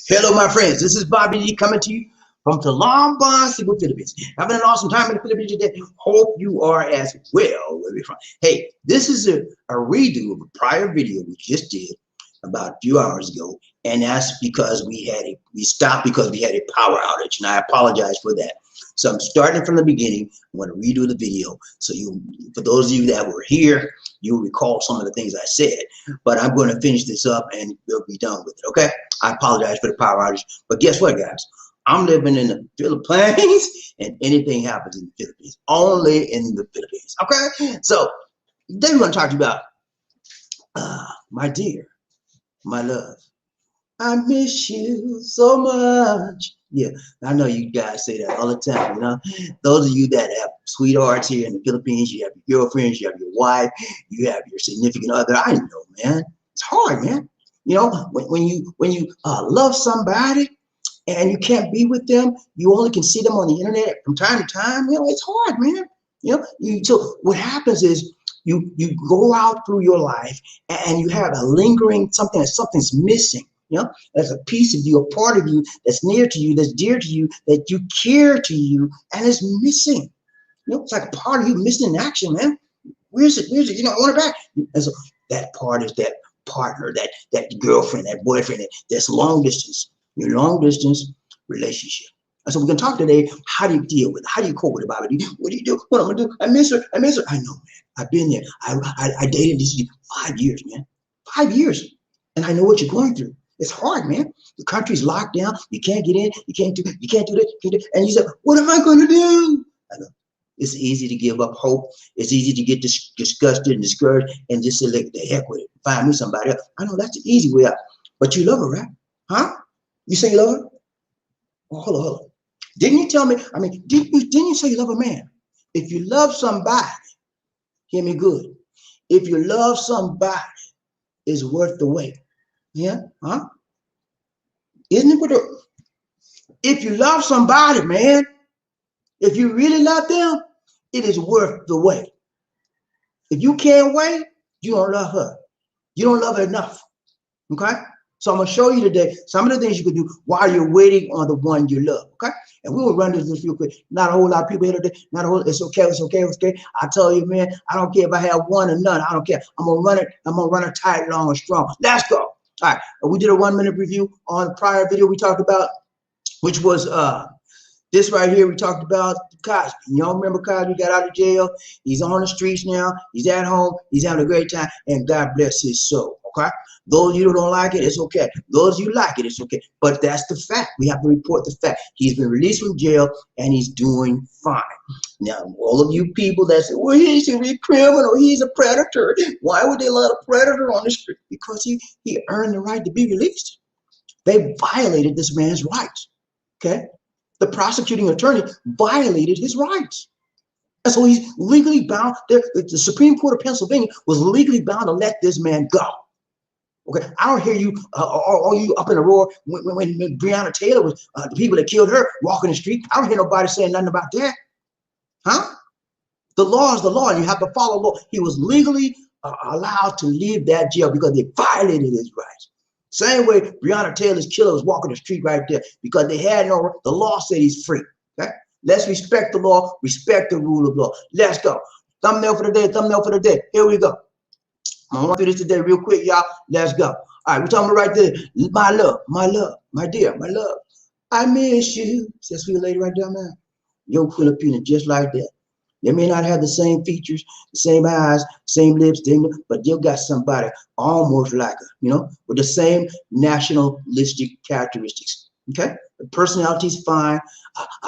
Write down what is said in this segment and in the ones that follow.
Hello, my friends. This is BobbieD coming to you from Talamba, Cebu, Philippines. Having an awesome time in the Philippines today. Hope you are as well where we're from. Hey, this is a redo of a prior video we just did about a few hours ago, and that's because we stopped because we had a power outage, and I apologize for that. So I'm starting from the beginning. I'm going to redo the video. So for those of you that were here, you'll recall some of the things I said. But I'm going to finish this up and we'll be done with it, okay? I apologize for the power outage. But guess what, guys? I'm living in the Philippines, and anything happens in the Philippines. Only in the Philippines, okay? So today we're going to talk to you about my dear, my love. I miss you so much. Yeah, I know you guys say that all the time, you know. Those of you that have sweethearts here in the Philippines, you have your girlfriends, you have your wife, you have your significant other. I know, man. It's hard, man. You know, when you love somebody and you can't be with them, you only can see them on the internet from time to time. You know, it's hard, man. You know, so what happens is you go out through your life and you have a lingering something's missing. You know, there's a piece of you, a part of you that's near to you, that's dear to you, that you care to you, and it's missing. You know, it's like a part of you missing in action, man. Where's it? Where's it? You know, I want it back. And so that part is that partner, that girlfriend, that boyfriend, that's long distance, your long distance relationship. And so we're gonna talk today. How do you deal with it? How do you cope with it, Bobby? What do you do? What I'm gonna do? I miss her. I miss her. I know, man. I've been there. I dated this 5 years, man. 5 years, and I know what you're going through. It's hard, man. The country's locked down. You can't get in. You can't do this. You can't do that. And you say, what am I going to do? I know. It's easy to give up hope. It's easy to get disgusted and discouraged and just say, like, the heck with it. Find me somebody else. I know that's the easy way out. But you love her, right? Huh? You say you love her? Oh, hold on. Didn't you tell me? I mean, didn't you say you love a man? If you love somebody, hear me good. If you love somebody, it's worth the wait. Yeah, huh? Isn't it? If you love somebody, man, if you really love them, it is worth the wait. If you can't wait, you don't love her. You don't love her enough. Okay? So I'm gonna show you today some of the things you can do while you're waiting on the one you love. Okay? And we will run this real quick. Not a whole lot of people here today. Not a whole. It's okay. It's okay. It's okay. I tell you, man. I don't care if I have one or none. I don't care. I'm gonna run it. I'm gonna run it tight, long, and strong. Let's go. All right, we did a 1 minute review on the prior video we talked about, which was this right here. We talked about Cosby. Y'all remember Cosby got out of jail. He's on the streets now. He's at home. He's having a great time, and God bless his soul. Okay. Those of you who don't like it, it's okay. Those of you like it, it's okay. But that's the fact. We have to report the fact. He's been released from jail, and he's doing fine. Now, all of you people that say, well, he's a criminal, he's a predator. Why would they let a predator on the street? Because he earned the right to be released. They violated this man's rights. Okay? The prosecuting attorney violated his rights. And so he's legally bound. The Supreme Court of Pennsylvania was legally bound to let this man go. Okay, I don't hear you, all you up in the roar when Breonna Taylor was the people that killed her walking the street. I don't hear nobody saying nothing about that. Huh? The law is the law, and you have to follow law. He was legally allowed to leave that jail because they violated his rights. Same way Breonna Taylor's killer was walking the street right there because they had the law said he's free. Okay? Let's respect the law, respect the rule of law. Let's go. Thumbnail for the day, thumbnail for the day. Here we go. I'm gonna do this today real quick, y'all. Let's go. All right, we're talking about right there. My love, my dear, my love. I miss you. See that sweet lady right there, man? Yo, Filipino, just like that. They may not have the same features, the same eyes, same lips, but you got somebody almost like her, you know, with the same nationalistic characteristics. Okay? The personality's fine.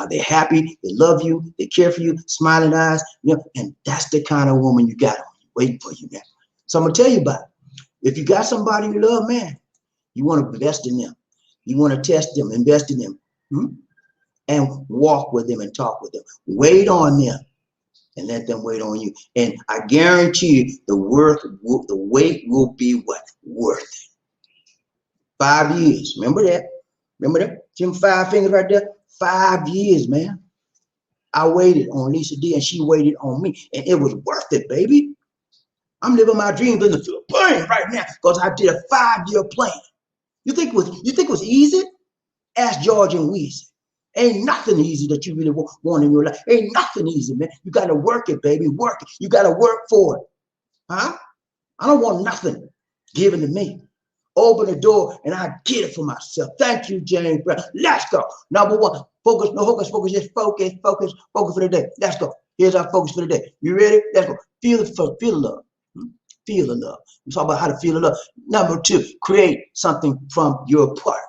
They're happy. They love you. They care for you. Smiling eyes, you know, and that's the kind of woman you got on you, waiting for you, man. So I'm gonna tell you about it. If you got somebody you love, man, you want to invest in them. You want to test them, invest in them, and walk with them and talk with them. Wait on them and let them wait on you. And I guarantee you the wait will be what? Worth it. 5 years. Remember that? Remember that? Them 5 fingers right there? 5 years, man. I waited on Lisa D and she waited on me. And it was worth it, baby. I'm living my dreams in the Philippines right now because I did a 5-year plan. You think it was easy? Ask George and Weezy. Ain't nothing easy that you really want in your life. Ain't nothing easy, man. You got to work it, baby. Work it. You got to work for it. Huh? I don't want nothing given to me. Open the door and I get it for myself. Thank you, James Brown. Let's go. Number one, focus, no hocus pocus, just focus, focus, focus for the day. Let's go. Here's our focus for the day. You ready? Let's go. Feel the love. Feel the love. We talk about how to feel the love. Number two, create something from your partner.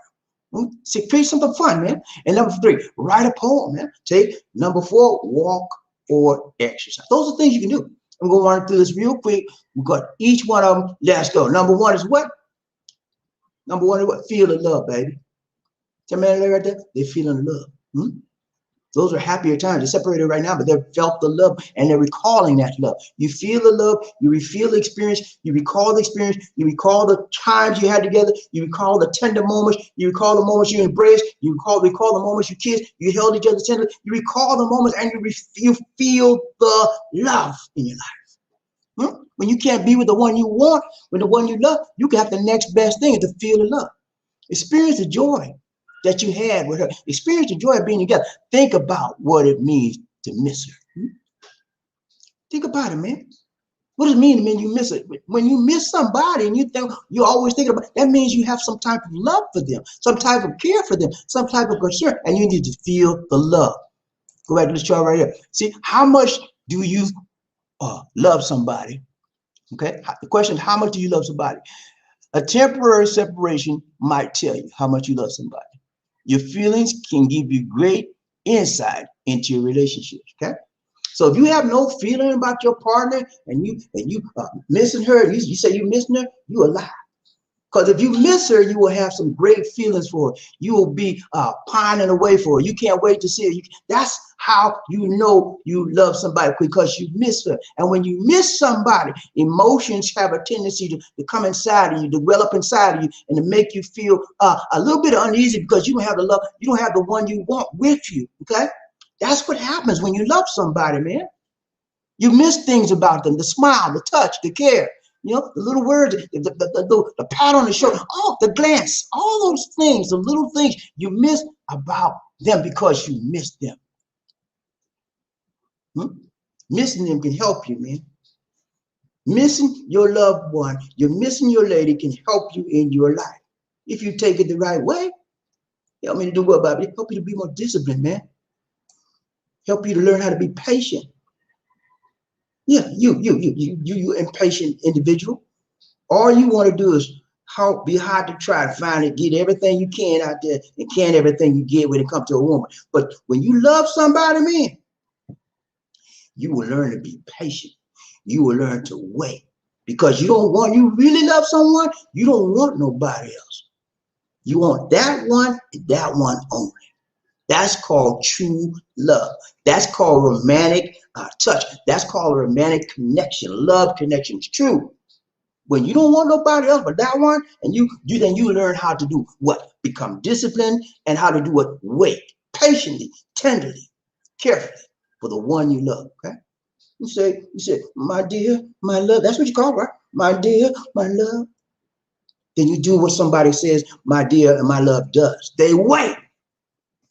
See, create something fun, man. And number three, write a poem, man. Take number four, walk or exercise. Those are things you can do. I'm going to run through this real quick. We've got each one of them. Let's go. Number one is what? Number one is what? Feel the love, baby. Tell me right there, they're feeling the love. Those are happier times. They're separated right now, but they've felt the love and they're recalling that love. You feel the love, you feel the experience, you recall the experience, you recall the times you had together, you recall the tender moments, you recall the moments you embraced, you recall the moments you kissed, you held each other tenderly, you recall the moments and you feel the love in your life. When you can't be with the one you want, with the one you love, you can have the next best thing to feel the love. Experience the joy that you had with her. Experience the joy of being together. Think about what it means to miss her. Think about it, man. What does it mean when you miss it? When you miss somebody and you're always thinking about it, that means you have some type of love for them, some type of care for them, some type of concern, and you need to feel the love. Go back to this chart right here. See, how much do you love somebody? Okay. The question is, how much do you love somebody? A temporary separation might tell you how much you love somebody. Your feelings can give you great insight into your relationships. Okay. So if you have no feeling about your partner and you missing her, you say you missing her, you a lie. Because if you miss her, you will have some great feelings for her. You will be pining away for her. You can't wait to see her. That's how you know you love somebody, because you miss her. And when you miss somebody, emotions have a tendency to come inside of you, develop inside of you, and to make you feel a little bit uneasy because you don't have the love. You don't have the one you want with you. Okay, that's what happens when you love somebody, man. You miss things about them: the smile, the touch, the care. You know, the little words, the pat on the shoulder, the glance, all those things, the little things you miss about them because you miss them. Missing them can help you, man. Missing your loved one, you're missing your lady, can help you in your life. If you take it the right way, help me to do what, Bobby? Help you to be more disciplined, man. Help you to learn how to be patient. Yeah, you impatient individual. All you want to do is be hard to try to find it, get everything you can out there, and can everything you get when it comes to a woman. But when you love somebody, man, you will learn to be patient. You will learn to wait, because you really love someone, you don't want nobody else. You want that one and that one only. That's called true love. That's called romantic touch. That's called a romantic connection, love connection. It's true. When you don't want nobody else but that one, and then you learn how to do what? Become disciplined, and how to do what? Wait patiently, tenderly, carefully for the one you love. Okay? You say, my dear, my love. That's what you call it, right? My dear, my love. Then you do what somebody says, my dear and my love does. They wait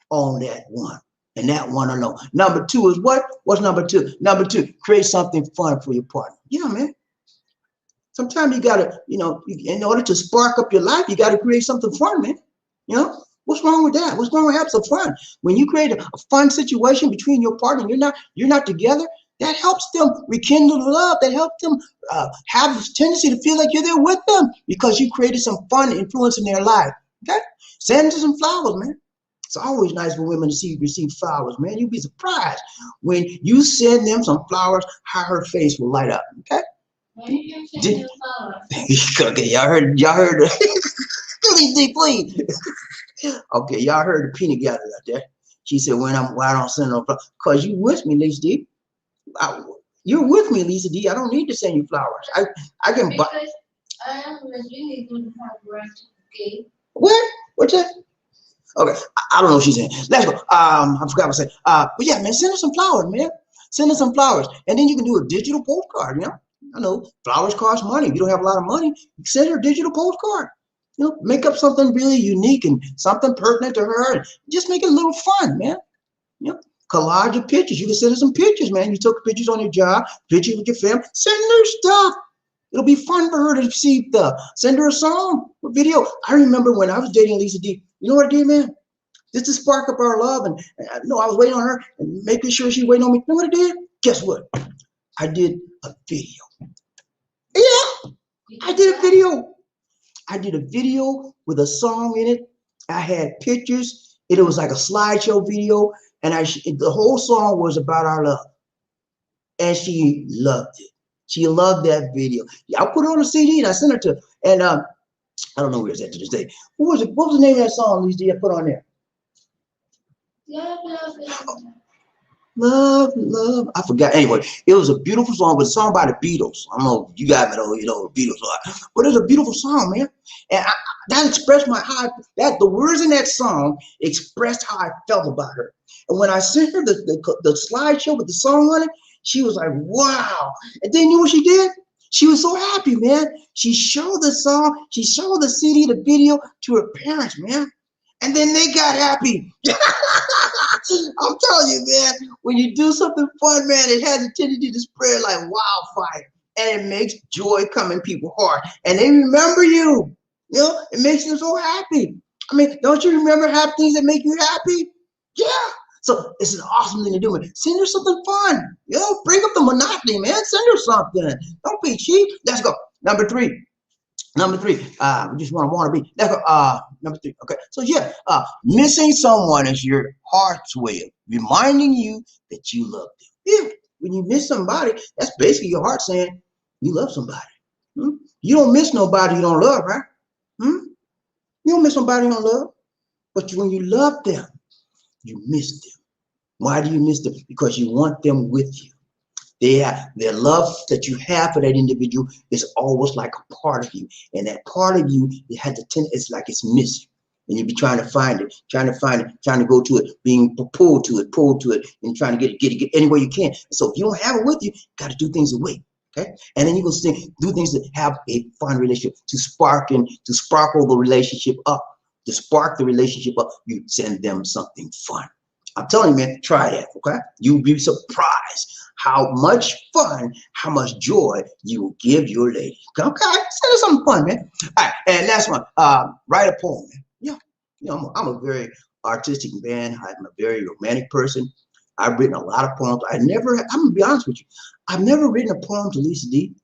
on that one, and that one alone. Number two is what? What's number two? Number two, create something fun for your partner. Yeah, man. Sometimes you gotta, in order to spark up your life, you gotta create something fun, man. What's wrong with that? What's wrong with having some fun? When you create a fun situation between your partner, and you're not together, that helps them rekindle the love. That helps them have this tendency to feel like you're there with them, because you created some fun influence in their life. Okay, send them some flowers, man. It's always nice for women to receive flowers, man. You'd be surprised when you send them some flowers, how her face will light up. Okay. When you send them flowers. Okay, y'all heard. Please. Okay, y'all heard the peanut gallery out there. She said, why I don't send no flowers? Because you with me, Lisa D. You're with me, Lisa D. I don't need to send you flowers. I can buy. Because I am really going to have right to gay. What? What's that? Okay, I don't know what she's saying. Let's go. I forgot what I said. But yeah, man, send her some flowers, man. Send her some flowers, and then you can do a digital postcard. I know flowers cost money. If you don't have a lot of money, send her a digital postcard. You know, make up something really unique and something pertinent to her. And just make it a little fun, man. You know, collage of pictures. You can send her some pictures, man. You took pictures on your job, pictures with your family. Send her stuff. It'll be fun for her to see the. Send her a song, a video. I remember when I was dating Lisa D. You know what I did, man? Just to spark up our love, and no, I was waiting on her and making sure she waiting on me. You know what I did? Guess what? I did a video. Yeah, I did a video. I did a video with a song in it. I had pictures. It was like a slideshow video, and the whole song was about our love, and she loved it. She loved that video. Yeah, I put it on a CD and I sent it to her. And I don't know where it's at to this day. What was it? What was the name of that song, Lisa, I put on there? Love, love, love. Love, love. I forgot. Anyway, it was a beautiful song. It was a song by the Beatles. I don't know if you guys know, you know, the Beatles are. But it was a beautiful song, man. And that expressed my heart. The words in that song expressed how I felt about her. And when I sent her the slideshow with the song on it, she was like, wow. And then you know what she did? She was so happy, man. She showed the song, she showed the CD, the video to her parents, man. And then they got happy. I'm telling you, man, when you do something fun, man, it has a tendency to spread like wildfire. And it makes joy come in people's heart. And they remember you. You know, it makes them so happy. I mean, don't you remember happy things that make you happy? Yeah. So it's an awesome thing to do, man. Send her something fun. You know, break up the monotony, man. Send her something. Don't be cheap. Let's go. Number three. We just want to be. Let's go. Number three. Okay. So yeah, missing someone is your heart's way of reminding you that you love them. Yeah. When you miss somebody, that's basically your heart saying you love somebody. You don't miss nobody you don't love, right? You don't miss nobody you don't love. But when you love them, you miss them. Why do you miss them? Because you want them with you. Their love that you have for that individual is always like a part of you. And that part of you, it's like it's missing. And you be trying to find it, trying to go to it, being pulled to it, and trying to get it any way you can. So if you don't have it with you, you got to do things away. Okay? And then you can do things that have a fun relationship to sparkle the relationship up. To spark the relationship up, you send them something fun. I'm telling you, man, try that, okay? You'll be surprised how much fun, how much joy you will give your lady. Okay? Send her something fun, man. All right, and last one, write a poem, man. Yeah, you know, I'm a very artistic man. I'm a very romantic person. I've written a lot of poems. I'm gonna be honest with you, I've never written a poem to Lisa D,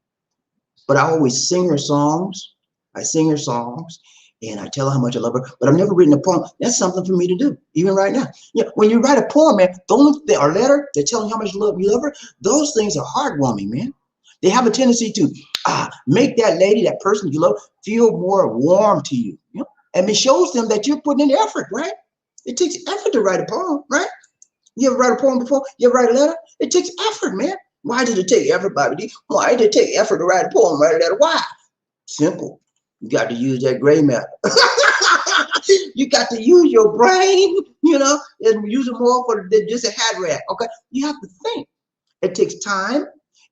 but I always sing her songs. I sing her songs. And I tell her how much I love her, but I've never written a poem. That's something for me to do, even right now. You know, when you write a poem, man, or letter, they're telling you how much you love her. Those things are heartwarming, man. They have a tendency to make that lady, that person you love, feel more warm to you. You know, and it shows them that you're putting in effort, right? It takes effort to write a poem, right? You ever write a poem before? You ever write a letter? It takes effort, man. Why did it take effort, BobbieD? Why did it take effort to write a poem, write a letter? Why? Simple. You got to use that gray matter. You got to use your brain, you know, and use it more for just a hat rack. Okay, you have to think. It takes time.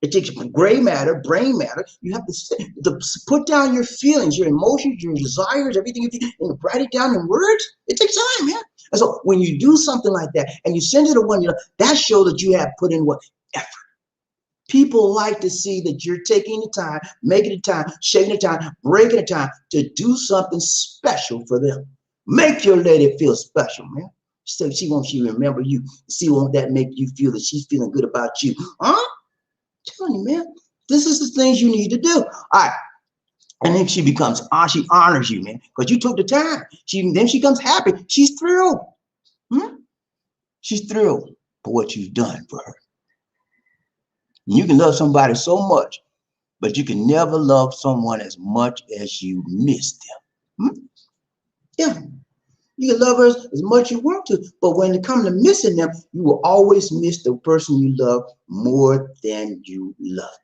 It takes gray matter, brain matter. You have to put down your feelings, your emotions, your desires, everything, and write it down in words. It takes time, man. And so when you do something like that and you send it to one, you know, that shows that you have put in what? Effort. People like to see that you're taking the time, making the time, shaking the time, breaking the time to do something special for them. Make your lady feel special, man. So she wants you to remember you. Won't that make you feel that she's feeling good about you? Huh? I'm telling you, man, this is the things you need to do. All right. And then she honors you, man, because you took the time. Then she comes happy. She's thrilled. She's thrilled for what you've done for her. You can love somebody so much, but you can never love someone as much as you miss them. Yeah, you can love her as much as you want to, but when it comes to missing them, you will always miss the person you love more than you love them.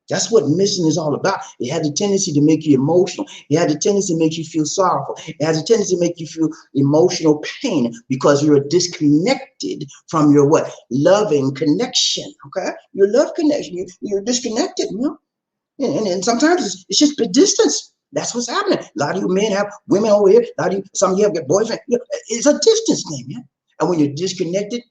That's what missing is all about. It has a tendency to make you emotional. It has a tendency to make you feel sorrowful. It has a tendency to make you feel emotional pain because you're disconnected from your what? Loving connection, okay? Your love connection, you're disconnected, you know? And sometimes it's just the distance. That's what's happening. A lot of you men have women over here. A lot of you, some of you have got boyfriend. You know, it's a distance thing, man. And when you're disconnected,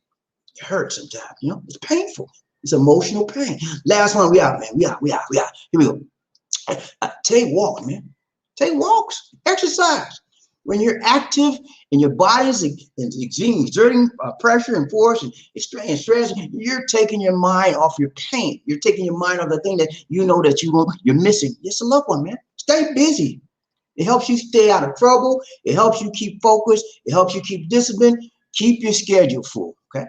it hurts sometimes. You know, it's painful. It's emotional pain. Last one, we out, man. We out. Here we go. Take walks, man. Take walks. Exercise. When you're active and your body's exerting pressure and force and stress, you're taking your mind off your pain. You're taking your mind off the thing that you know that you're missing. It's a loved one, man. Stay busy. It helps you stay out of trouble. It helps you keep focused. It helps you keep discipline. Keep your schedule full, okay?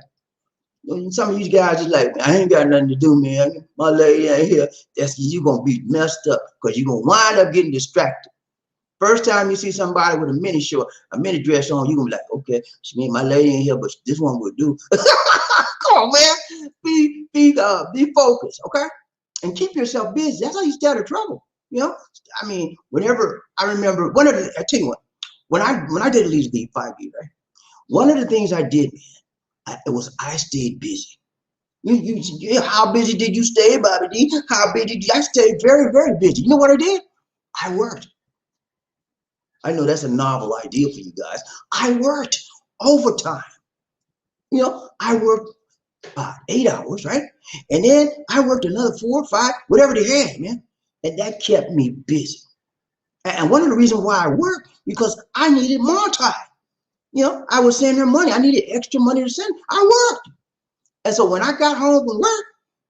Some of you guys are like, I ain't got nothing to do, man. My lady ain't here. That's you're going to be messed up because you're going to wind up getting distracted. First time you see somebody with a mini short, a mini dress on, you're going to be like, okay, she mean my lady ain't here, but this one will do. Come on, man. Be focused, okay? And keep yourself busy. That's how you stay out of trouble. You know, I mean, whenever I remember, I tell you what, when I did Elite League 5 years, right? One of the things I did, man, I stayed busy. How busy did you stay, BobbieD? How busy did you? I stayed very, very busy. You know what I did? I worked. I know that's a novel idea for you guys. I worked overtime. You know, I worked 8 hours, right? And then I worked another 4 or 5, whatever they had, man. And that kept me busy. And one of the reasons why I worked, because I needed more time. You know, I was sending her money. I needed extra money to send. I worked. And so when I got home from work,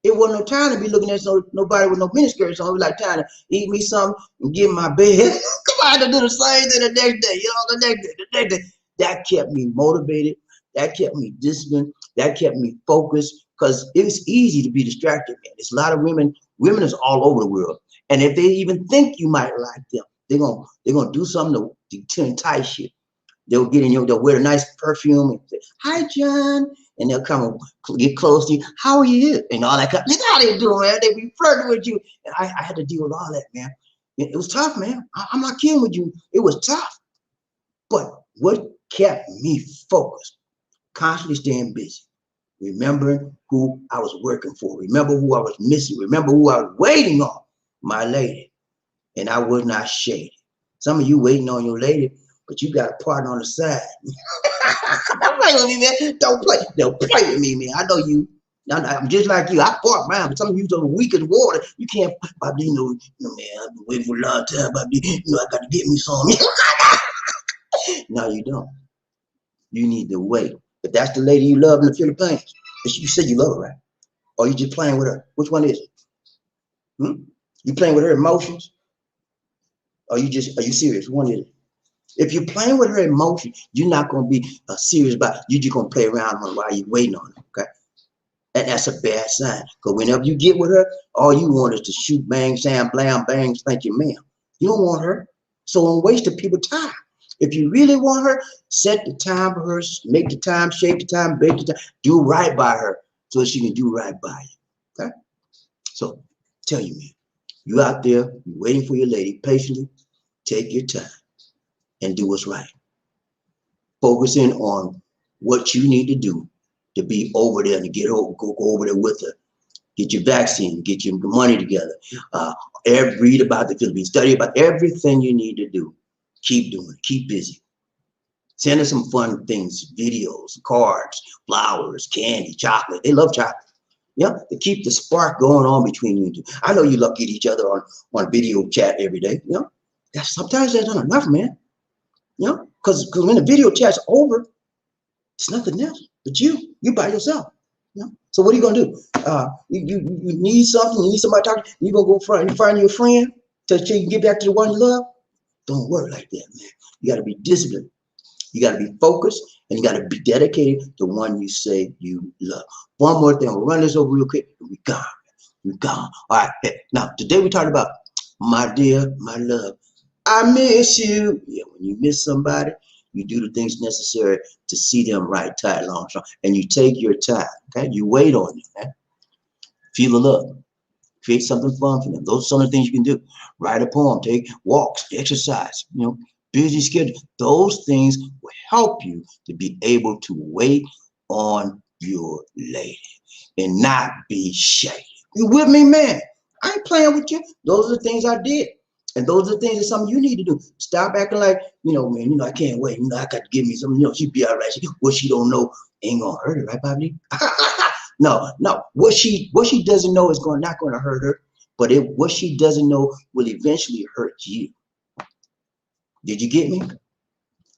it wasn't no time to be looking at nobody with no miniskirts on. It was like time to eat me something and get in my bed. Come on, to do the same thing the next day. You know, the next day. That kept me motivated. That kept me disciplined. That kept me focused because it was easy to be distracted, man. There's a lot of women is all over the world. And if they even think you might like them, they're gonna do something to entice you. They'll get in you, they'll wear a nice perfume and say, hi, John. And they'll come and get close to you. How are you? And all that kind of, look how they doing, man. They be flirting with you. And I had to deal with all that, man. It was tough, man. I'm not kidding with you. It was tough. But what kept me focused, constantly staying busy, remembering who I was working for, remember who I was missing, remember who I was waiting on, my lady. And I was not shady. Some of you waiting on your lady, but you got a partner on the side. Don't play with me, man. Don't play with me, man. I know you. I'm just like you. I fought mine, but some of you are weak as water. You can't, BobbieD, you know, man, I've been waiting for a long time, BobbieD. You know, I got to get me some. No, you don't. You need to wait. But that's the lady you love in the Philippines. You said you love her, right? Or you just playing with her? Which one is it? You playing with her emotions? Or are you serious? Which one is it? If you're playing with her emotions, you're not going to be serious about it. You're just going to play around on her while you're waiting on her, okay? And that's a bad sign. Because whenever you get with her, all you want is to shoot, bang, sam, blam, bang, spank your man. You don't want her. So don't waste the people's time. If you really want her, set the time for her, make the time, shape the time, bake the time, do right by her so she can do right by you, okay? So tell you, man, you out there, you waiting for your lady, patiently, take your time and do what's right. Focusing on what you need to do to be over there and go over there with her. Get your vaccine, get your money together. Read about the Philippines, study about everything you need to do. Keep doing it, keep busy. Send us some fun things, videos, cards, flowers, candy, chocolate. They love chocolate. Yeah, to keep the spark going on between you two. I know you look at each other on video chat every day. You know, sometimes that's not enough, man. You know, because when the video chat's over, it's nothing else but you by yourself. You know? So what are you gonna do? You need something, you need somebody to talk to, you gonna go find your friend so you can get back to the one you love? Don't work like that, man. You gotta be disciplined. You gotta be focused, and you gotta be dedicated to the one you say you love. One more thing, we'll run this over real quick, and we're gone. We're gone. All right. Hey, now today we talked about my dear, my love. I miss you. Yeah, when you miss somebody, you do the things necessary to see them right, tight, long, strong, and you take your time. Okay, you wait on them. Okay? Feel the love. Create something fun for them. Those are some of the things you can do. Write a poem, take walks, exercise. You know, busy schedule. Those things will help you to be able to wait on your lady and not be shady. You with me, man? I ain't playing with you. Those are the things I did. And those are things that some of you need to do. Stop acting like, man, I can't wait. I got to give me some, she be all right. What she don't know ain't gonna hurt her, right, Bobby? No. What she doesn't know is not gonna hurt her, but what she doesn't know will eventually hurt you. Did you get me?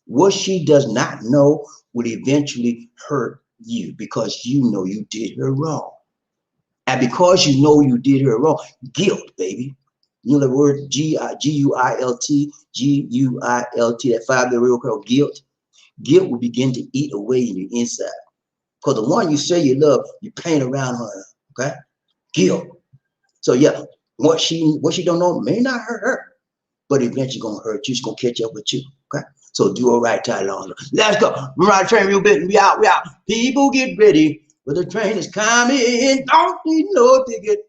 What she does not know will eventually hurt you because you know you did her wrong. And because you know you did her wrong, guilt, baby. You know the word G-U-I-L-T, G-U-I-L-T, that 5-letter real called guilt. Guilt will begin to eat away in your inside. Because the one you say you love, you paint around her, okay? Guilt. So yeah, what she don't know may not hurt her, but eventually gonna hurt you. She's gonna catch up with you, okay? So do all right, Tyler. Let's go. We're on the train real bit. We out. People get ready. But the train is coming. Don't need no ticket.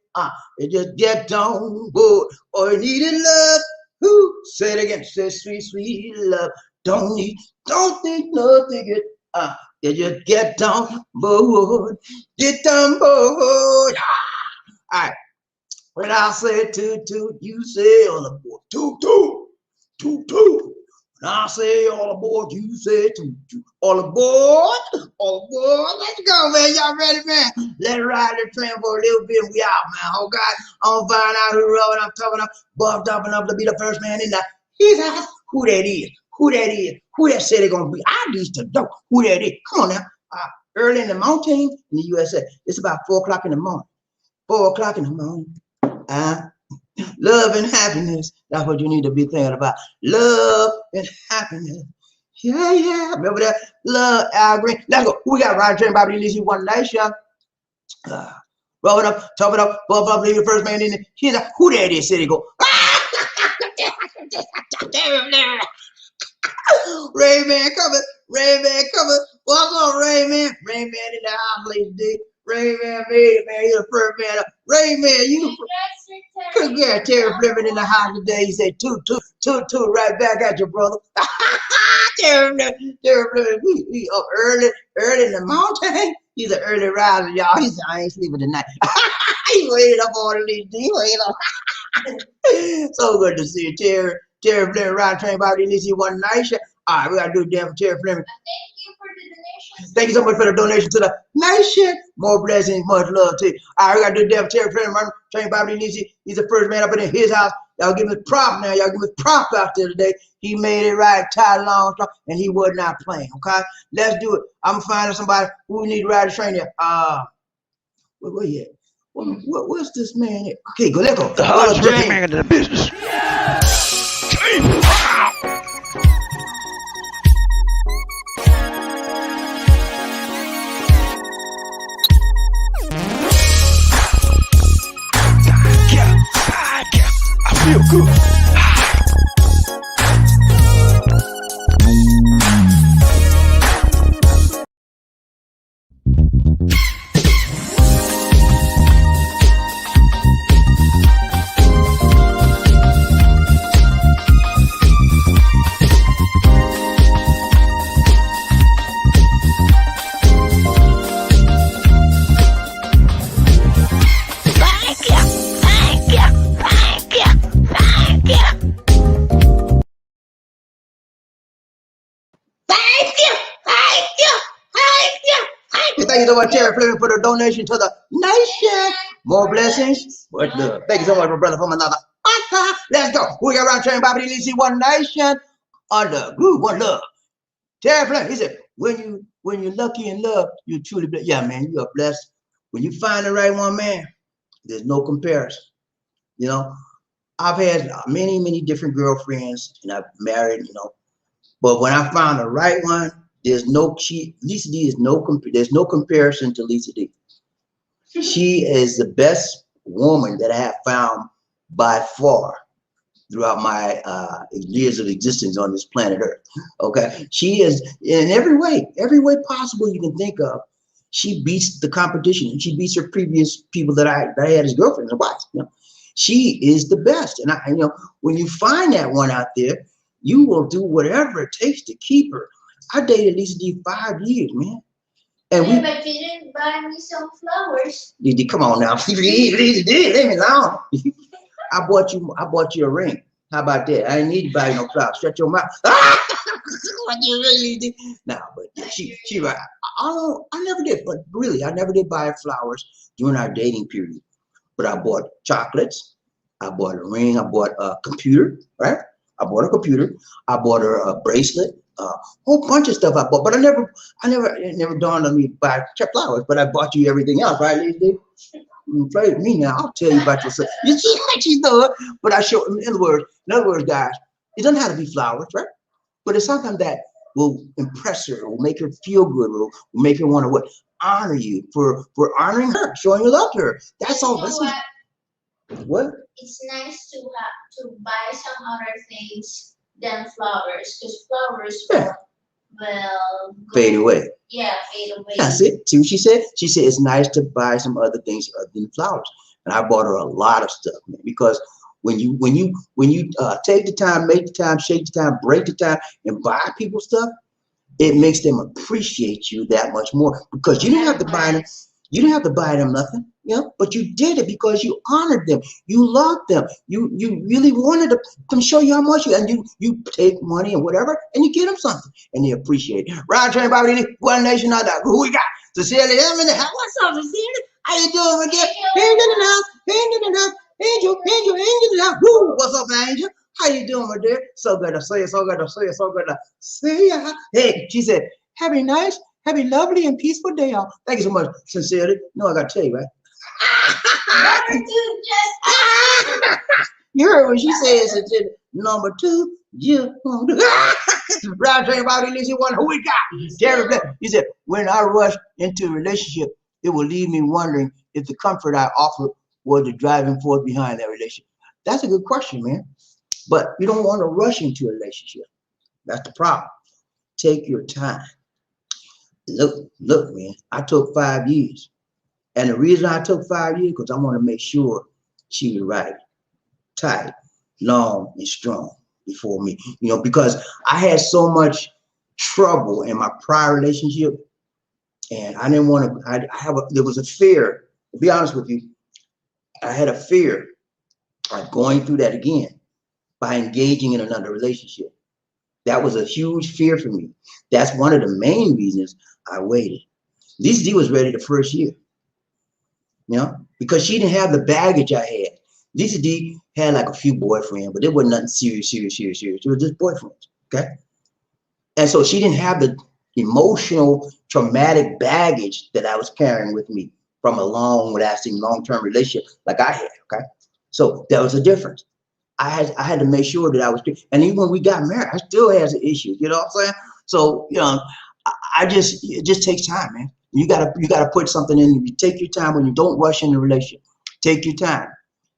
It just get on board. Or you needed love. Who? Say it again. Say sweet, sweet love. Don't need no ticket. You just get on board. Get on board. All right. When I say toot toot, you say on the board. Toot toot. Toot toot. When I say all aboard, you say toot toot. All aboard. All aboard. Let's go, man. Y'all ready, man? Let's ride the train for a little bit. We out, man. Oh, God. I'm find out who road I'm talking about. Buffed up enough to be the first man in the his house. Who that is? Who that is? Who that said they're going to be? I used to know who that is. Come on now. Early in the mountain in the USA. It's about 4 o'clock in the morning. 4 o'clock in the morning. Love and happiness. That's what you need to be thinking about. Love and happiness. Yeah. Remember that? Love, Al Green. Let's go. We got Ryan Train, BobbieD, Lizzie, one night shot. Roll it up, top it up, bump up, leave the first man in there. He's like, who that is? Said he go. Rayman coming. What's up, Rayman? Rayman in the house, ladies and gentlemen. Rayman made it, man. He's the first man up. Rayman, you yeah, Terry Fleming in the house today. He said, toot, right back at you, brother. Terry Fleming, we up early in the mountain. He's an early riser, y'all. He said, I ain't sleeping tonight. He waited up on the he waited up. So good to see you, Terry Fleming, Ride Train, BobbieD, Lizzie, one night shot. All right, we got to do it damn for Terry Fleming. Thank you for the donation. Thank you so much for the donation to the nation. More blessings, much love to you. All right, we got to do the damn Terry Fleming, Train, BobbieD, Lizzie. He's the first man up in his house. Y'all give him a prop now. Y'all give him a prop out there today. He made it right, Ty Longstrong, and he was not playing, okay? Let's do it. I'm finding somebody who need to ride the train there. Where he at? What's this man at? Okay, go, let's go. The hardest working man in the business. I feel good. Thank you so much, Terry Fleming, for the donation to the nation. More blessings. Much love. Thank you so much, my brother, from another. Let's go. We got Ryan Train, BobbieD, Lizzie, one nation. Under group, one love. Terry Fleming, he said, when you're lucky in love, you're truly blessed. Yeah, man, you are blessed. When you find the right one, man, there's no comparison. You know, I've had many different girlfriends, and I've married, but when I found the right one, Lisa D is there's no comparison to Lisa D. She is the best woman that I have found by far throughout my years of existence on this planet Earth. Okay, she is in every way possible you can think of. She beats the competition, and she beats her previous people that I had as girlfriends and wives. She is the best, and when you find that one out there, you will do whatever it takes to keep her. I dated Lisa D 5 years, man. And but you didn't buy me some flowers. Come on now. Leave me alone. I bought you a ring. How about that? I ain't need to buy you no flowers. Shut your mouth. What you really did? No, but yeah, she right. I never did, but really, I never did buy her flowers during our dating period. But I bought chocolates. I bought a ring. I bought a computer, right? I bought a computer. I bought her a bracelet. A whole bunch of stuff I bought. But it never dawned on me to buy flowers. But I bought you everything else, right, Lizzie? You play with me now. I'll tell you about yourself. You see what she's doing? But I show. In other words, guys, it doesn't have to be flowers, right? But it's something that will impress her, will make her feel good, will make her want to what? Honor you for honoring her, showing your love to her. That's all. That's what? It's nice to buy some other things than flowers, because flowers will fade away. Yeah, fade away. That's it. See what she said? She said it's nice to buy some other things other than flowers. And I bought her a lot of stuff, man, because when you take the time, make the time, shake the time, break the time, and buy people stuff, it makes them appreciate you that much more, because you didn't have to buy them. You didn't have to buy them nothing, you know, but you did it because you honored them, you loved them, you really wanted to show you how much you take money and whatever, and you get them something, and they appreciate it. Round train, BobbieD, One Nation, not that. Who we got? Cecilia M in the house. What's up, Cecilia? How you doing with that? Angel in the house, Angel in the house, Angel in the house. Woo! What's up, Angel? How you doing, my dear? So good to see you, so good to see you, so good to see you. Hey, she said, have a nice, have a lovely and peaceful day, y'all. Thank you so much, sincerely. No, I got to tell you, right? You heard what she said, sincerely. Number two, you. Round train, BobbieD, one. Who we got? Jerry Black. He said, when I rush into a relationship, it will leave me wondering if the comfort I offered was the driving force behind that relationship. That's a good question, man. But you don't want to rush into a relationship. That's the problem. Take your time. Look, man, I took 5 years. And the reason I took 5 years, because I want to make sure she was right, tight, long, and strong before me. You know, because I had so much trouble in my prior relationship, and I didn't want to, there was a fear, to be honest with you, I had a fear of going through that again by engaging in another relationship. That was a huge fear for me. That's one of the main reasons I waited. Lisa D was ready the first year, you know, because she didn't have the baggage I had. Lisa D had like a few boyfriends, but it wasn't nothing serious. It was just boyfriends, okay? And so she didn't have the emotional, traumatic baggage that I was carrying with me from a long-lasting, long-term relationship like I had, okay? So there was a difference. I had to make sure that I was, and even when we got married, I still had some issues, you know what I'm saying? So, you know, it just takes time, man. You gotta put something in. You take your time when you don't rush in the relationship. Take your time.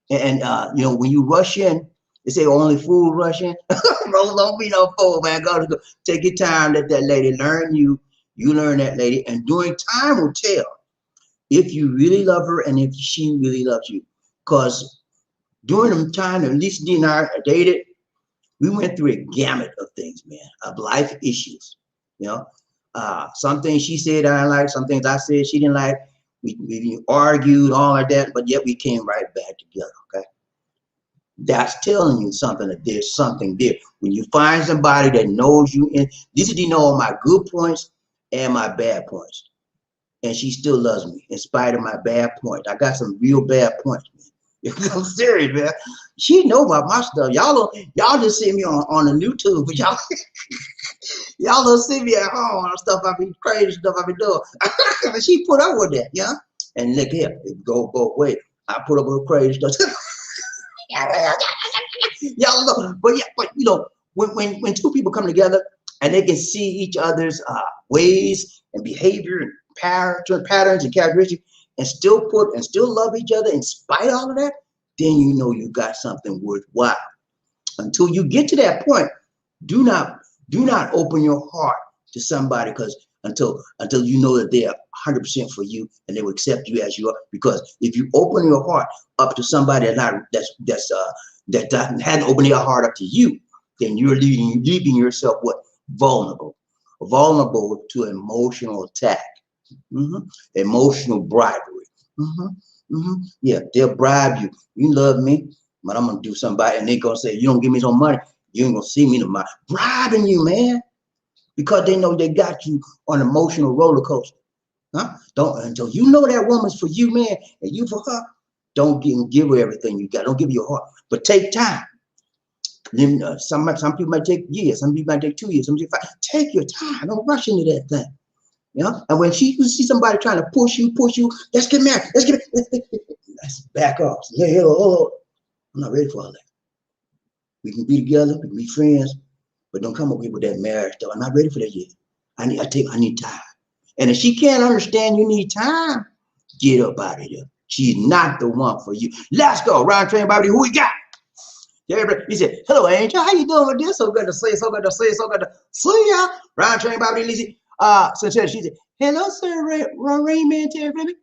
And you know, when you rush in, they say only fools rush in. Bro, don't be no fool, man. Go. Take your time, let that lady learn you. You learn that lady, and during time will tell if you really love her and if she really loves you. Because during the time that Lisa D and I dated, we went through a gamut of things, man, of life issues. You know, some things she said I didn't like, some things I said she didn't like. We argued, all like that, but yet we came right back together, okay? That's telling you something, that there's something there. When you find somebody that knows you, and Lisa D know all my good points and my bad points, and she still loves me in spite of my bad points. I got some real bad points, man. I'm serious, man. She know about my stuff. Y'all just see me on the YouTube, but y'all don't see me at home on stuff I be crazy stuff I be doing. But she put up with that, yeah. And look here, it go away. I put up with crazy stuff. Y'all know, but you know, when two people come together and they can see each other's ways and behavior and patterns and characteristics, and still love each other in spite of all of that, then you know you got something worthwhile. Until you get to that point, do not open your heart to somebody, because until you know that they are 100% for you and they will accept you as you are. Because if you open your heart up to somebody that hasn't opened their heart up to you, then you're leaving yourself what? Vulnerable to emotional attack. Emotional bribery. Yeah, they'll bribe you. You love me. but I'm gonna do somebody, and they gonna say, you don't give me some money, you ain't gonna see me tomorrow. Bribing you, man, because they know they got you on an emotional roller coaster. Huh? Don't until you know that woman's for you, man, and you for her. Don't give her everything you got. Don't give your heart, but take time. Some people might take years, some people might take 2 years, some people 5. Take your time. Don't rush into that thing. You know, and when you see somebody trying to push you, let's get married. Let's back off. Hey, I'm not ready for all that. We can be together, we can be friends, but don't come up here with that marriage stuff. I'm not ready for that yet. I need time. And if she can't understand you need time, get up out of here. She's not the one for you. Let's go. Round train, Bobby. Who we got? He said, hello, Angel. How you doing with this? So good to see ya. Round train, Bobby. Lizzie. So she said, hello, sir, Rayman Terry Fleming.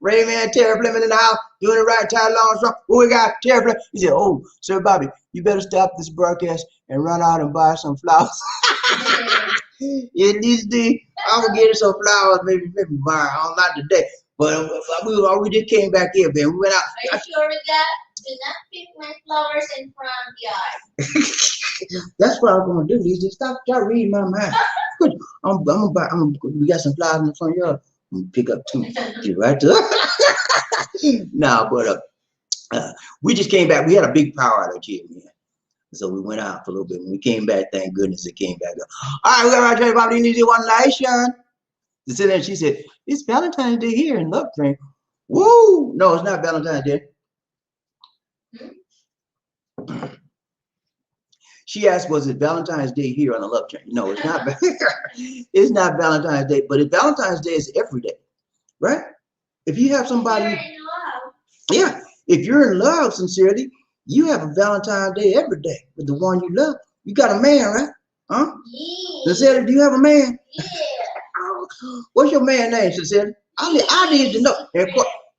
Rayman Terry Fleming in the house, doing the right time, long strong. Who we got? Terry Fleming. He said, oh, Sir Bobby, you better stop this broadcast and run out and buy some flowers. In this day, I'm gonna get her some flowers, maybe tomorrow, not today. But we just came back here, man. We went out. Are you sure with that? Do not pick my flowers in front yard. That's what I'm gonna do. Just stop reading my mind. We got some flowers in the front yard. I'm gonna pick up 2. Get right to nah, but we just came back. We had a big power outage here, man. So we went out for a little bit. When we came back, thank goodness it came back up. All right, we got to about Easy One Nation. She said, it's Valentine's Day here in Love Train. Woo! No, it's not Valentine's Day. She asked, was it Valentine's Day here on the Love Train? No, it's not. It's not Valentine's Day, but Valentine's Day is every day, right? If you have somebody, You're in love. Yeah, if you're in love sincerely, you have a Valentine's Day every day with the one you love. You got a man, right? Huh? Yeah. Sincerely, do you have a man? Yeah. What's your man name, sincerely? I need to know.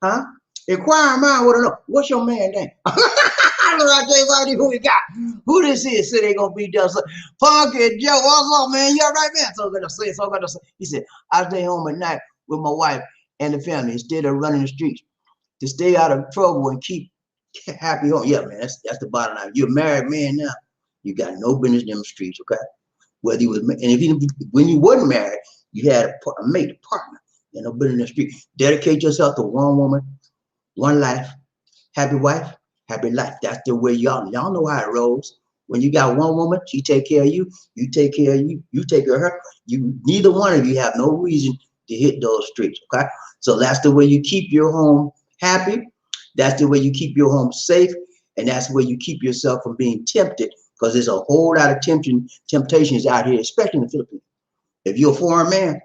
Huh? Inquire mine want to know. What's your man name? I know I tell you about who we got. Who this is? Said they gonna be done. Funky Joe, what's up, man? You all right, man? So gonna say. He said, I stay home at night with my wife and the family instead of running the streets to stay out of trouble and keep happy home. Yeah, man, that's the bottom line. You're a married man now. You got no business in them streets, okay? Whether you was, and when you wasn't married, you had a mate, a partner. You had no business in the street. Dedicate yourself to one woman, one life, happy wife, happy life. That's the way y'all know how it rolls. When you got one woman, she take care of you, you take care of you take care of her. Neither one of you have no reason to hit those streets, okay? So that's the way you keep your home happy. That's the way you keep your home safe, and that's the way you keep yourself from being tempted, because there's a whole lot of temptations out here, especially in the Philippines. If you're a foreign man,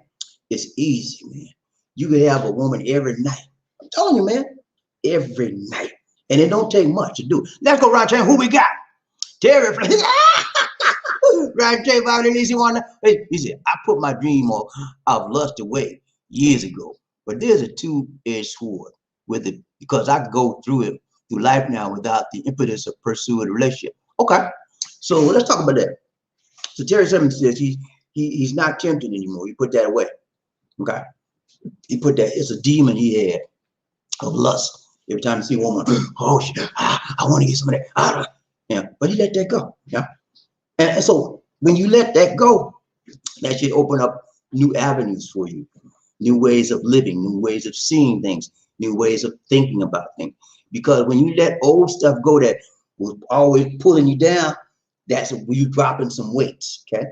it's easy, man. You can have a woman every night. I'm telling you, man, every night. And it don't take much to do it. Let's go, Ron Chain. Who we got? Terry. Ron Chain, Bobby, Easy One. He said, I put my dream of lust away years ago, but there's a two-edged sword with it, because I go through life now without the impetus of pursuing a relationship. Okay, so let's talk about that. So Terry Simmons says he's not tempted anymore. He put that away. Okay, he put that. It's a demon he had of lust. Every time you see a woman, oh shit, I want to get some of that. Yeah, but he let that go. Yeah, and so when you let that go, that should open up new avenues for you, new ways of living, new ways of seeing things, new ways of thinking about things. Because when you let old stuff go that was always pulling you down, that's when you're dropping some weights, okay?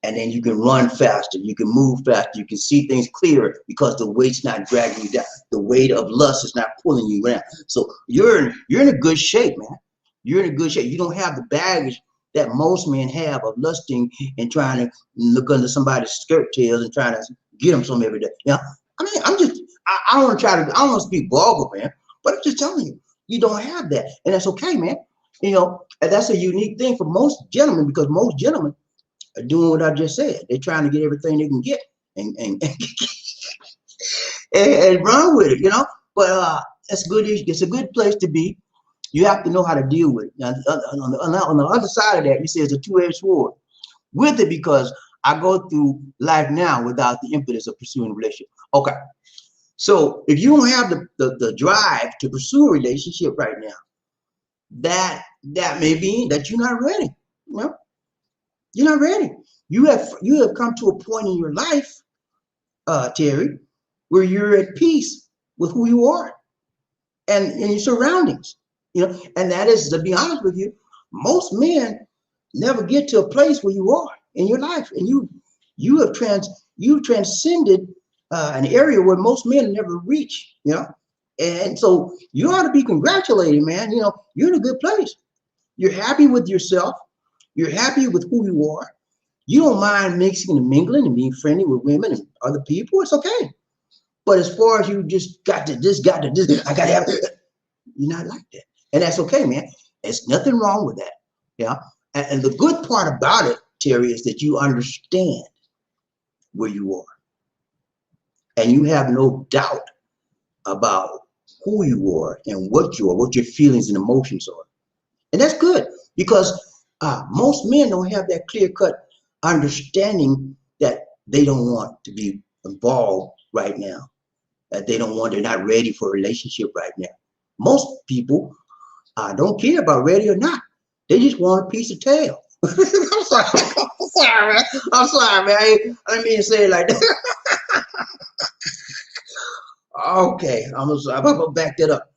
And then you can run faster, you can move faster, you can see things clearer because the weight's not dragging you down. The weight of lust is not pulling you down. So you're in a good shape, man. You're in a good shape. You don't have the baggage that most men have of lusting and trying to look under somebody's skirt tails and trying to get them some every day. You know, I mean, I don't want to speak vulgar, man, but I'm just telling you, you don't have that. And that's okay, man. You know, and that's a unique thing for most gentlemen, because most gentlemen are doing what I just said. They're trying to get everything they can get and run with it, you know. But that's good. It's a good place to be. You have to know how to deal with it. Now, on the other side of that, you say it's a two-edged sword with it, because I go through life now without the impetus of pursuing a relationship. Okay. So if you don't have the drive to pursue a relationship right now, that may be that you're not ready. You know, you're not ready. You have come to a point in your life, Terry, where you're at peace with who you are and your surroundings. You know, and that is, to be honest with you, most men never get to a place where you are in your life, and you've transcended an area where most men never reach. You know, and so you ought to be congratulated, man. You know, you're in a good place. You're happy with yourself. You're happy with who you are. You don't mind mixing and mingling and being friendly with women and other people. It's okay. But as far as you just got to this, I got to have, you're not like that. And that's okay, man. There's nothing wrong with that. Yeah. And the good part about it, Terry, is that you understand where you are. And you have no doubt about who you are and what you are, what your feelings and emotions are. And that's good, because most men don't have that clear-cut understanding that they don't want to be involved right now, that they're not ready for a relationship right now. Most people don't care about ready or not. They just want a piece of tail. I'm sorry, man. I'm sorry, man. I didn't mean to say it like that. Okay, I'm gonna back that up.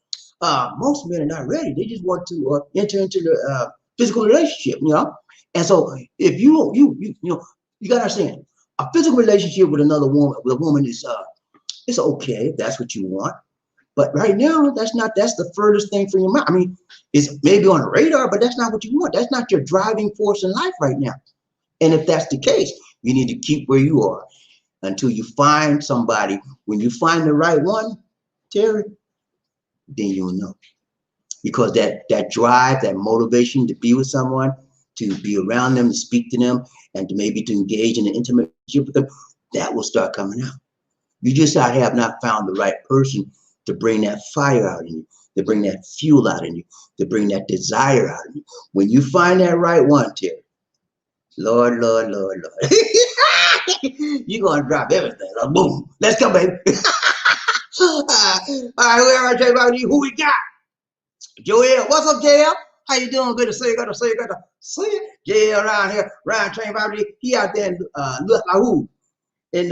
Most men are not ready. They just want to enter into the physical relationship, you know. And so, if you gotta understand, a physical relationship with another woman, is it's okay if that's what you want. But right now, that's the furthest thing from your mind. I mean, it's maybe on the radar, but that's not what you want. That's not your driving force in life right now. And if that's the case, you need to keep where you are until you find somebody. When you find the right one, Terry, then you'll know. Because that drive, that motivation to be with someone, to be around them, to speak to them, and to maybe to engage in an intimate relationship with them, that will start coming out. You just have not found the right person to bring that fire out in you, to bring that fuel out in you, to bring that desire out in you. When you find that right one, Terry, Lord, Lord, Lord, Lord, you're going to drop everything. Boom. Let's go, baby. All right, who we got? Joel. What's up, JL? How you doing? Good to see you. Good to see you. Good to see you. JL around here. Ryan Train BobbieD. He out there in Lahoo in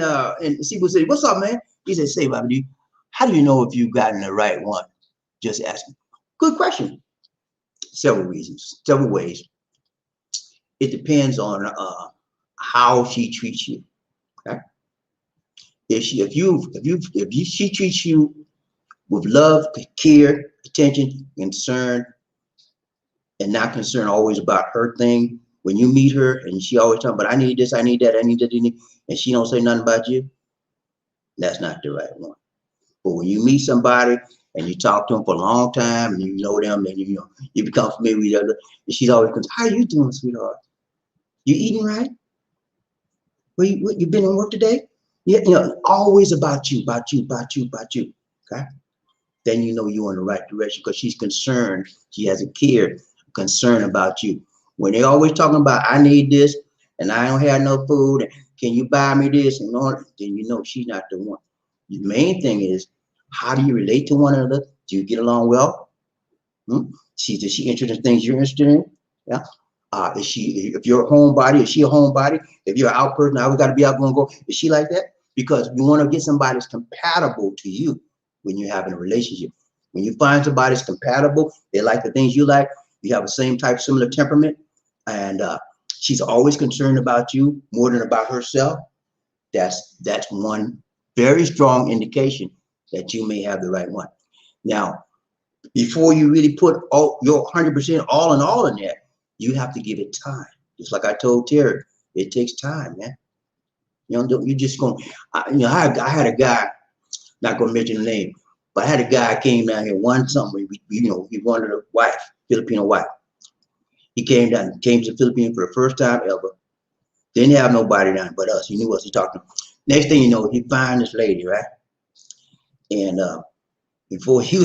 Cebu City. What's up, man? He said, say, BobbieD, how do you know if you've gotten the right one? Just asking. Good question. Several reasons, several ways. It depends on how she treats you. Okay. If she treats you with love, care, attention, concern, and not concerned always about her thing. When you meet her and she always talking about, I need this, I need that, I need that, and she don't say nothing about you, that's not the right one. But when you meet somebody and you talk to them for a long time and you know them and you become familiar with each other, and she's always goes, how you doing, sweetheart? You eating right? You been on work today? Yeah, always about you. Okay? Then you know you're in the right direction because she's concerned. She has a concern about you. When they're always talking about, I need this and I don't have no food, and can you buy me this and all, then you know she's not the one. The main thing is, how do you relate to one another? Do you get along well? Is she interested in things you're interested in? Yeah. If you're a homebody, is she a homebody? If you're an out person, I always got to be out going to go. Is she like that? Because you want to get somebody that's compatible to you when you're having a relationship. When you find somebody that's compatible, they like the things you like, you have the same type, similar temperament, and she's always concerned about you more than about herself, that's one very strong indication that you may have the right one. Now, before you really put all your 100% all in there, you have to give it time. Just like I told Terry, it takes time, man. You just going. I had a guy, not gonna mention the name, but I had a guy came down here, wanted something. He wanted a wife, Filipino wife. He came to the Philippines for the first time ever. Didn't have nobody down but us. He knew us. He talked to him. Next thing you know, he find this lady, right? And before he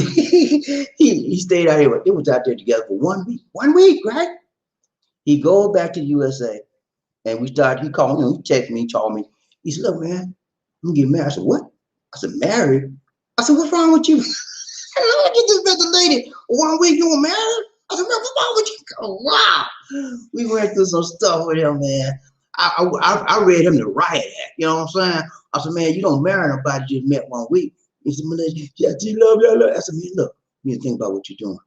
stayed out here, it was out there together for 1 week. 1 week, right? He go back to the USA, and we started. He called me. He texted me. He told me. He said, "Look, man, I'm gonna get married." I said, "What?" I said, "Married?" I said, "What's wrong with you?" I just met the lady. 1 week you were married? I said, man, why would you go? Wow. We went through some stuff with him, man. I read him the riot act. You know what I'm saying? I said, man, you don't marry nobody you just met 1 week. He said, yeah, she love you. I said, man, look, you need to think about what you're doing.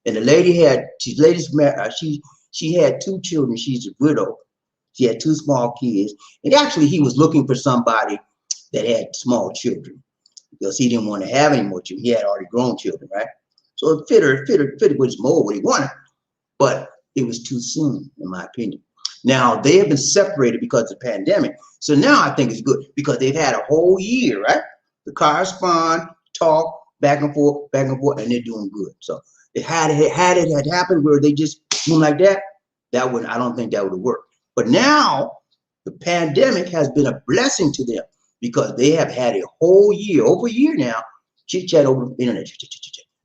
And the lady had, she had 2 children. She's a widow. She had 2 small kids. And actually, he was looking for somebody that had small children because he didn't want to have any more children. He had already grown children, right? So it fitted with his mold what he wanted, but it was too soon, in my opinion. Now, they have been separated because of the pandemic. So now I think it's good because they've had a whole year, right? The correspond, talk, back and forth, and they're doing good. So it had happened where they just boom like that, I don't think that would have worked. But now the pandemic has been a blessing to them because they have had a whole year, over a year now, chit-chat over the internet.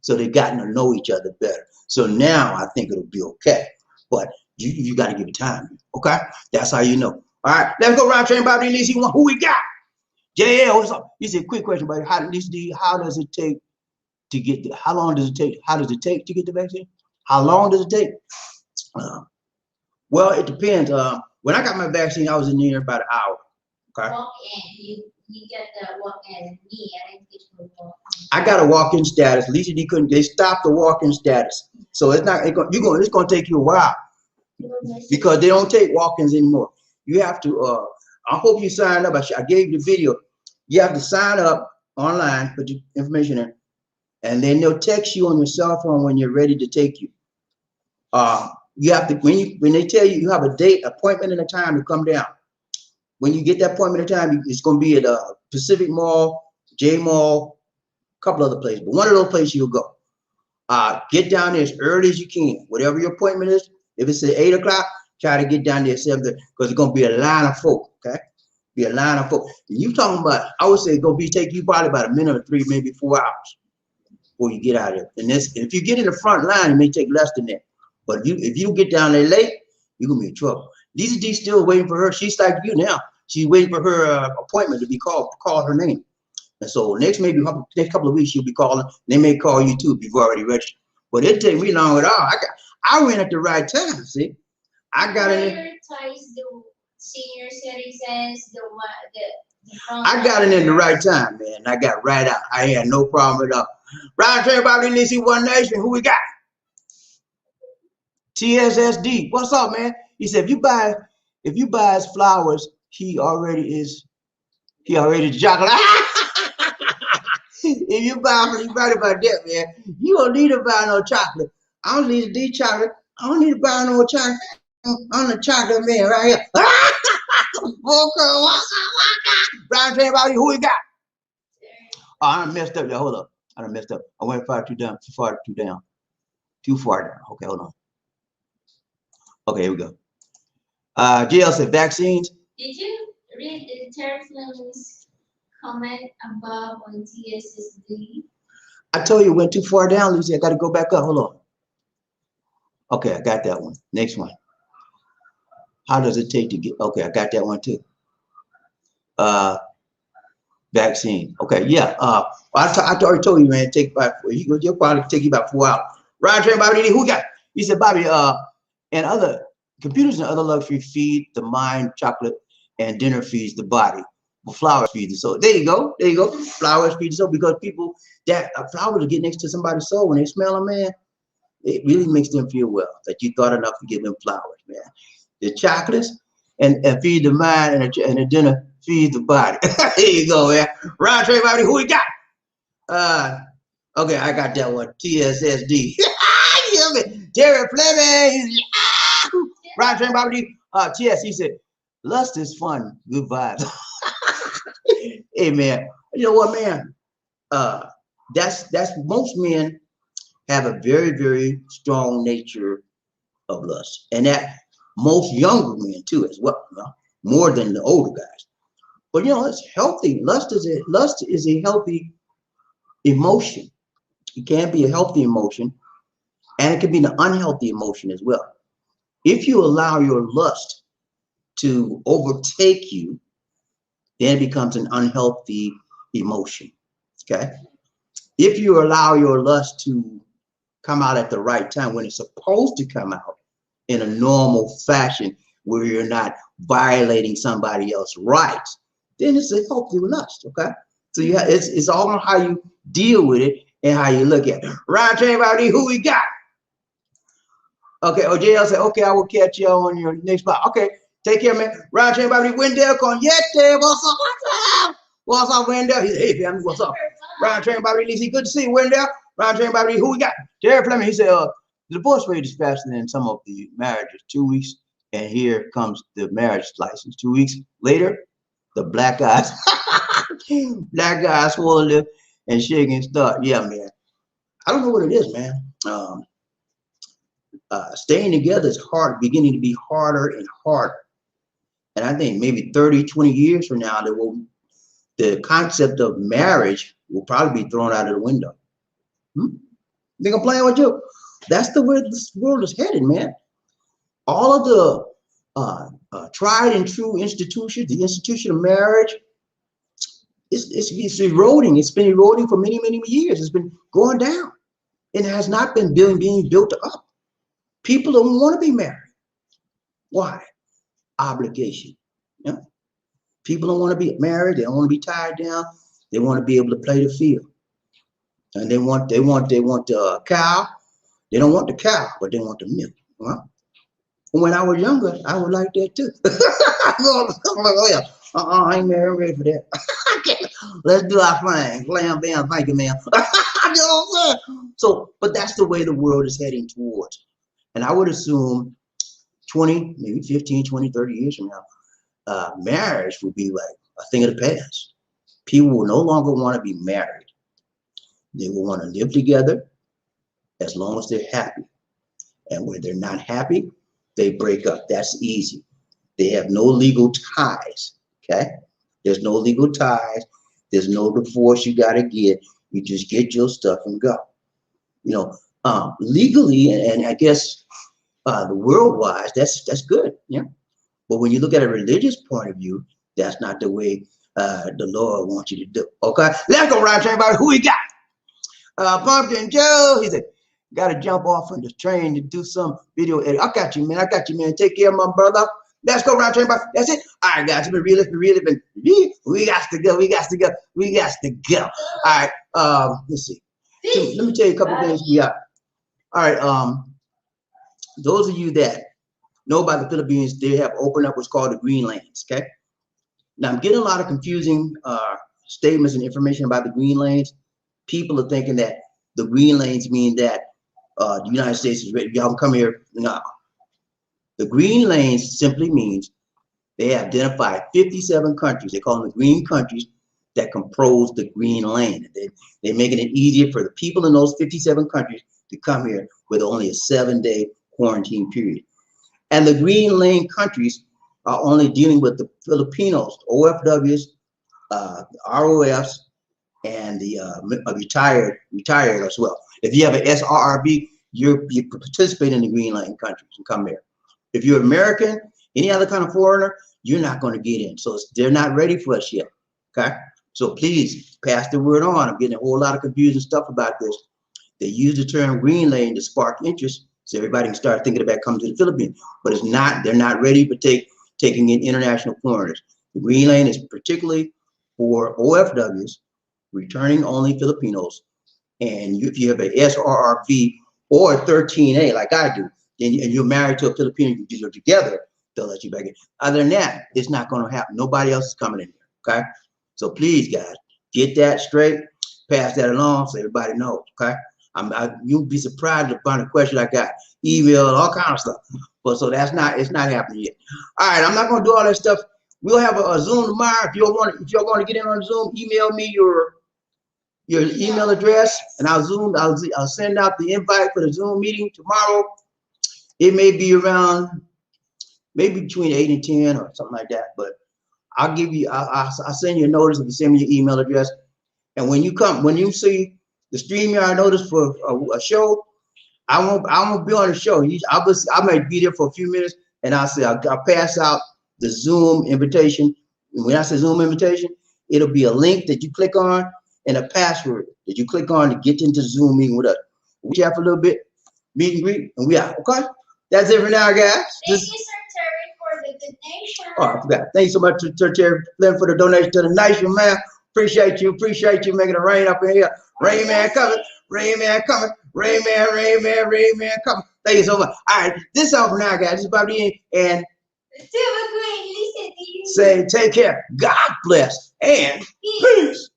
So they've gotten to know each other better. So now I think it'll be okay. But you got to give it time, okay? That's how you know. All right, let's go round train, BobbieD, Lisa. Who we got? JL, what's up? He said, quick question, buddy. How does it take to get the, how long does it take? How does it take to get the vaccine? How long does it take? Well, it depends. When I got my vaccine, I was in there about an hour. Okay. Walk in. You get the walk in. Me, I didn't get to walk in. I got a walk-in status. Lisa D couldn't. They stopped the walk-in status, so it's not. It's gonna take you a while because they don't take walk-ins anymore. You have to. I hope you signed up. I gave you the video. You have to sign up online, put your information in, and then they'll text you on your cell phone when you're ready to take you. You have to when they tell you have a date, appointment, and a time to come down. When you get that appointment and time, it's going to be at Pacific Mall, J Mall, a couple other places, but one of those places you'll go. Get down there as early as you can. Whatever your appointment is, if it's at 8 o'clock, try to get down there at 7 because it's going to be a line of folk, okay? Be a line of folk. And you talking about, I would say it's going to take you probably about a minute or 3, maybe 4 hours before you get out of there. And if you get in the front line, it may take less than that. But if you get down there late, you're going to be in trouble. Lisa D still waiting for her. She's like you now. She's waiting for her appointment to be called, call her name. And so next couple of weeks, she'll be calling. They may call you too if you've already registered. But it take me long at all. I went at the right time, see? I got in there. Prioritize the senior citizens, I got in the right time, man. I got right out. I had no problem at all. Round train, BobbieD, Lisa, One Nation. Who we got? TSSD. What's up, man? He said if you buy his flowers, he already chocolate. If you right about that, man, you don't need to buy no chocolate. I don't need to do chocolate. I don't need to buy no chocolate. I'm the chocolate man right here. Round train, BobbieD, who we got? Oh, I done messed up, y'all. Hold up. I done messed up. I went too far down. Okay, hold on. Okay, here we go. JL said vaccines. Did you read the Terraflame's comment above on TSSD? I told you it went too far down, Lucy. I got to go back up. Hold on. Okay, I got that one. Next one. How does it take to get? Okay, I got that one too. Vaccine. Okay, yeah. I already told you, man. You'll probably take you about 4 hours. Round train, BobbieD, who got? He said, Bobby. And other computers and other luxury feed the mind chocolate, and dinner feeds the body. Well, flowers feed the soul. There you go. There you go. Flowers feed the soul because people that flowers get next to somebody's soul when they smell them, man. It really makes them feel well that you thought enough to give them flowers, man. The chocolates and feed the mind, and the dinner feeds the body. There you go, man. Round train, BobbieD, who we got? Okay, I got that one. TSSD. Terry Fleming. Round train, BobbieD. TS, he said, lust is fun. Good vibes. Hey, man. You know what, man? That's most men have a very, very strong nature of lust. And that most younger men too as well, you know, more than the older guys. But you know, it's healthy. Lust is a healthy emotion. It can be a healthy emotion, and it can be an unhealthy emotion as well. If you allow your lust to overtake you, then it becomes an unhealthy emotion. Okay. If you allow your lust to come out at the right time when it's supposed to come out in a normal fashion where you're not violating somebody else's rights, then it's a healthy lust, okay? So it's all on how you deal with it and how you look at it. Ryan Train BobbieD, who we got? Okay, OJL said, okay, I will catch you on your next spot. Okay, take care, man. Ryan Train BobbieD, Wendell Conyete, what's up, what's up? What's up, Wendell? He said, hey, family, what's up? Ryan Train BobbieD, good to see you, Wendell. Ryan Train BobbieD, who we got? Jerry Fleming, he said, the divorce rate is faster than some of the marriages. 2 weeks, and here comes the marriage license. 2 weeks later, the black guys, black guys swollen lip and shaking start. Yeah, man. I don't know what it is, man. Staying together is hard, beginning to be harder and harder. And I think maybe 30, 20 years from now, the concept of marriage will probably be thrown out of the window. Think I'm playing with you? That's the way this world is headed, man. All of the tried and true institutions, the institution of marriage, it's eroding. It's been eroding for many, many years. It's been going down. It has not been being built up. People don't want to be married. Why? Obligation. Yeah. People don't want to be married. They don't want to be tied down. They want to be able to play the field. And they want the cow. They don't want the cow, but they want the milk. Huh? When I was younger, I was like that too. I'm like, oh yeah, I ain't married, ready for that. Let's do our thing. Blam, bam, thank you, man. You know what I'm saying? So, but that's the way the world is heading towards. And I would assume 20, maybe 15, 20, 30 years from now, marriage will be like a thing of the past. People will no longer want to be married. They will want to live together as long as they're happy. And when they're not happy, they break up. That's easy. They have no legal ties, okay? There's no legal ties. There's no divorce you got to get. You just get your stuff and go. You know, legally, and I guess the world-wise, that's good, yeah? But when you look at a religious point of view, that's not the way the Lord wants you to do, okay? Let's go around, everybody. Who we got? Pumpkin Joe, he said, got to jump off on the train to do some video edit. I got you, man. I got you, man. Take care, my brother. Let's go around, everybody. That's it. All right, guys. We got to go. We got to go. All right. Let's see. So, let me tell you a couple things we got. All right. Those of you that know about the Philippines, they have opened up what's called the green lanes. Okay. Now I'm getting a lot of confusing statements and information about the green lanes. People are thinking that the green lanes mean that the United States is ready. Y'all come here. No. The green lanes simply means they identify 57 countries. They call them the green countries that compose the green lane. They're making it easier for the people in those 57 countries to come here with only a 7-day quarantine period. And the green lane countries are only dealing with the Filipinos, OFWs, ROFs, and the retired as well. If you have an SRRB, you participate in the green lane countries and come here. If you're American, any other kind of foreigner, you're not going to get in. So they're not ready for us yet. Okay. So please pass the word on. I'm getting a whole lot of confusing stuff about this. They use the term green lane to spark interest so everybody can start thinking about coming to the Philippines. But it's not, they're not ready for taking in international foreigners. The green lane is particularly for OFWs, returning only Filipinos. And if you have an SRRB or a 13A like I do, and you're married to a Filipino, you're together, they'll let you back in. Other than that, it's not going to happen. Nobody else is coming in here, okay? So please, guys, get that straight, pass that along so everybody knows, okay? You'll be surprised to find a question I got, email, all kind of stuff. But so it's not happening yet. All right, I'm not going to do all that stuff. We'll have a Zoom tomorrow. If y'all want to get in on Zoom, email me your email address, and I'll send out the invite for the Zoom meeting tomorrow. It may be around, maybe between 8 and 10 or something like that. But I'll send you a notice if you send me your email address. And when you see the StreamYard notice for a show, I won't be on the show. I might be there for a few minutes, and I'll pass out the Zoom invitation. And when I say Zoom invitation, it'll be a link that you click on and a password that you click on to get into the Zoom meeting with us. We chat for a little bit, meet and greet, and we out. Okay? That's it for now, guys. Thank you, Sir Terry, for the donation. Oh, I forgot. Thank you so much to Terry Flynn for the donation to the nation, man. Appreciate you making it rain up in here. Rain man coming, rain man coming, rain man coming. Thank you so much. All right, this is all for now, guys. This is BobbieD, and Have a great listening. say take care. God bless and peace.